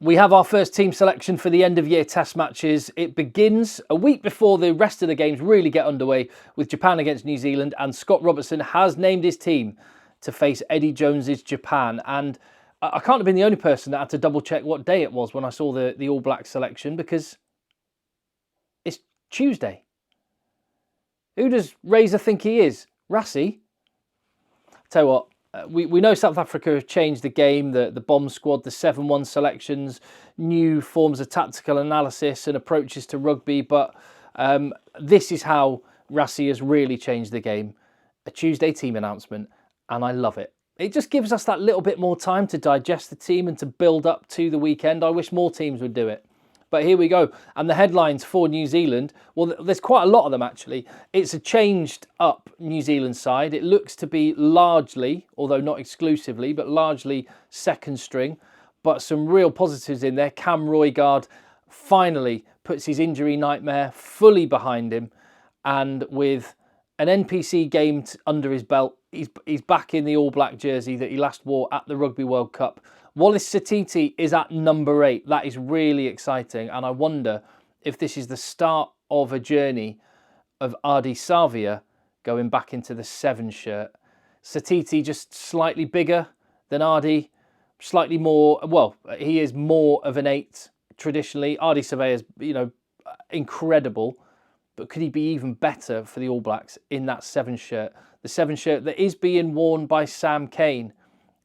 We have our first team selection for the end of year test matches. It begins a week before the rest of the games really get underway with Japan against New Zealand, and Scott Robertson has named his team to face Eddie Jones's Japan. And I can't have been the only person that had to double check what day it was when I saw the All Black selection, because it's Tuesday. Who does Razor think he is? Rassie? Tell you what, we know South Africa have changed the game, the bomb squad, the 7-1 selections, new forms of tactical analysis and approaches to rugby, but this is how Rassie has really changed the game. A Tuesday team announcement, and I love it. It just gives us that little bit more time to digest the team and to build up to the weekend. I wish more teams would do it. But here we go. And the headlines for New Zealand, well, there's quite a lot of them actually. It's a changed up New Zealand side. It looks to be largely, although not exclusively, but largely second string. But some real positives in there. Cam Roygaard finally puts his injury nightmare fully behind him. And with an NPC game under his belt, he's back in the All Black jersey that he last wore at the Rugby World Cup. Wallace Satiti is at number 8. That is really exciting. And I wonder if this is the start of a journey of Ardie Savia going back into the 7 shirt. Satiti just slightly bigger than Ardie, slightly more, well, he is more of an 8 traditionally. Ardie Savia is, incredible. But could he be even better for the All Blacks in that 7 shirt? The 7 shirt that is being worn by Sam Cane,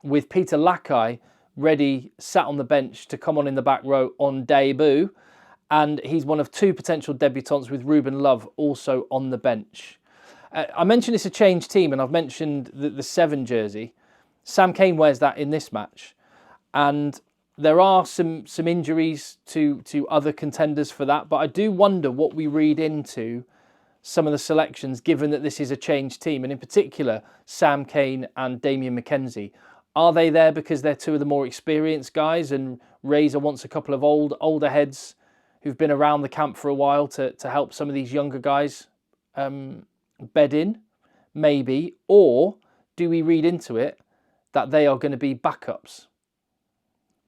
with Peter Lakai ready, sat on the bench to come on in the back row on debut. And he's one of 2 potential debutants, with Ruben Love also on the bench. I mentioned it's a changed team, and I've mentioned the 7 jersey. Sam Cane wears that in this match. And there are some injuries to other contenders for that, but I do wonder what we read into some of the selections, given that this is a changed team, and in particular, Sam Cane and Damien McKenzie. Are they there because they're 2 of the more experienced guys, and Razor wants a couple of older heads who've been around the camp for a while to help some of these younger guys bed in? Maybe. Or do we read into it that they are going to be backups?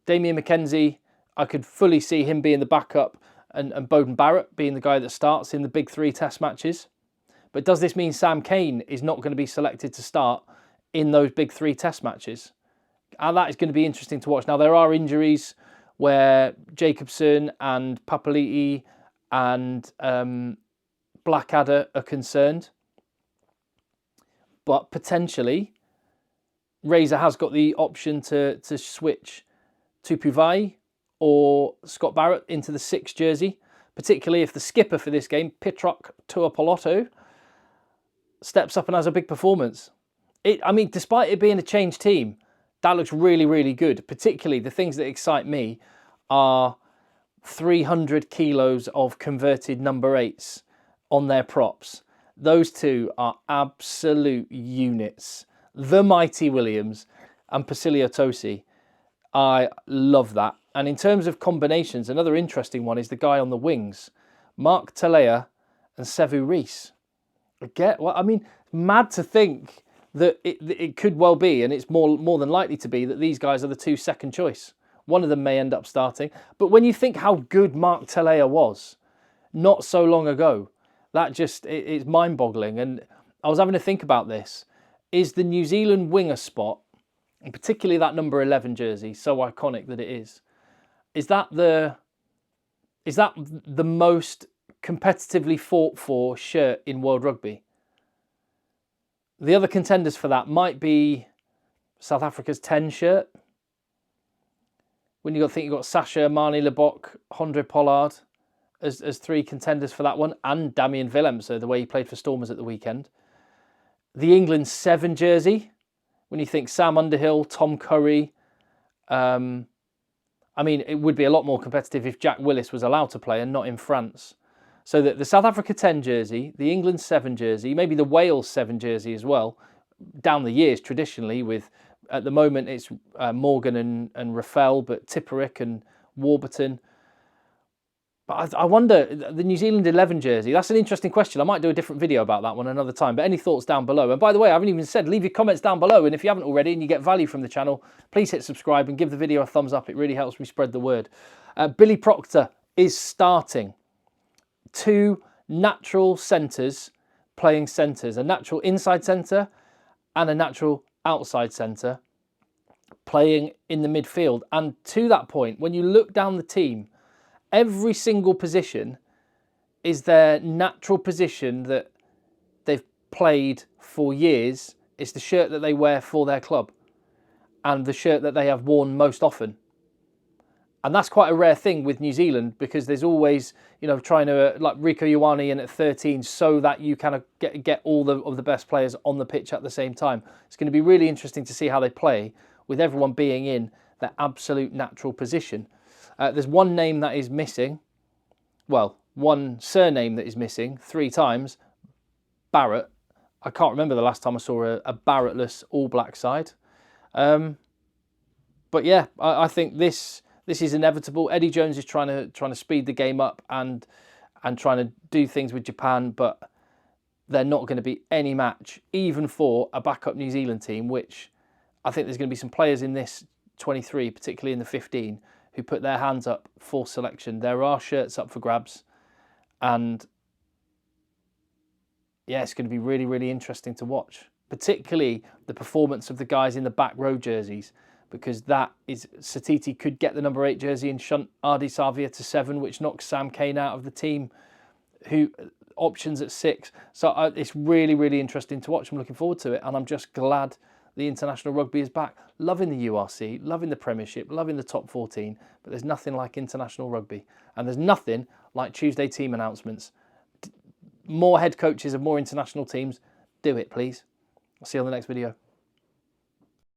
Damien McKenzie, I could fully see him being the backup and Beauden Barrett being the guy that starts in the big 3 test matches. But does this mean Sam Cane is not going to be selected to start in those big 3 test matches? And that is going to be interesting to watch. Now, there are injuries where Jacobson and Papali'i and Blackadder are concerned. But potentially, Razor has got the option to switch Tupuvai or Scott Barrett into the 6 jersey, particularly if the skipper for this game, Pitrok Tuapoloto, steps up and has a big performance. Despite it being a changed team, that looks really, really good. Particularly the things that excite me are 300 kilos of converted number 8s on their props. Those 2 are absolute units. The Mighty Williams and Pasilio Tosi. I love that. And in terms of combinations, another interesting one is the guy on the wings, Mark Talea and Sevu Reece. Mad to think that it could well be, and it's more than likely to be, that these guys are the 2 second choice. One of them may end up starting. But when you think how good Mark Talea was not so long ago, that just, it's mind-boggling. And I was having to think about this. Is the New Zealand winger spot, and particularly that number 11 jersey, so iconic that it is that the most competitively fought for shirt in World Rugby? The other contenders for that might be South Africa's 10 shirt. When you've got Sasha, Marnie Lebok, Hondre Pollard as 3 contenders for that one, and Damien Willems, the way he played for Stormers at the weekend. The England 7 jersey, when you think Sam Underhill, Tom Curry. It would be a lot more competitive if Jack Willis was allowed to play and not in France. So the South Africa 10 jersey, the England 7 jersey, maybe the Wales 7 jersey as well, down the years traditionally with, at the moment it's Morgan and Rafael, but Tipperick and Warburton. I wonder, the New Zealand 11 jersey, that's an interesting question. I might do a different video about that one another time, but any thoughts down below? And by the way, I haven't even said, leave your comments down below, and if you haven't already and you get value from the channel, please hit subscribe and give the video a thumbs up. It really helps me spread the word. Billy Proctor is starting. 2 natural centres playing centres, a natural inside centre and a natural outside centre playing in the midfield. And to that point, when you look down the team, every single position is their natural position that they've played for years. It's the shirt that they wear for their club and the shirt that they have worn most often. And that's quite a rare thing with New Zealand, because there's always, you know, trying to, like Rico Ioane in at 13, so that you kind of get all of the best players on the pitch at the same time. It's going to be really interesting to see how they play with everyone being in their absolute natural position. There's one name that is missing. Well, one surname that is missing 3 times. Barrett. I can't remember the last time I saw a Barrettless All Black side. But yeah, I think this is inevitable. Eddie Jones is trying to speed the game up and trying to do things with Japan, but they're not going to be any match, even for a backup New Zealand team, which I think there's going to be some players in this 23, particularly in the 15, who put their hands up for selection. There are shirts up for grabs, and yeah, it's going to be really, really interesting to watch, particularly the performance of the guys in the back row jerseys, because that is, Satiti could get the number 8 jersey and shunt Ardi Savia to 7, which knocks Sam Cane out of the team, who options at 6. So it's really, really interesting to watch. I'm looking forward to it, and I'm just glad the international rugby is back. Loving the URC, loving the Premiership, loving the top 14, but there's nothing like international rugby. And there's nothing like Tuesday team announcements. More head coaches of more international teams. Do it, please. I'll see you on the next video.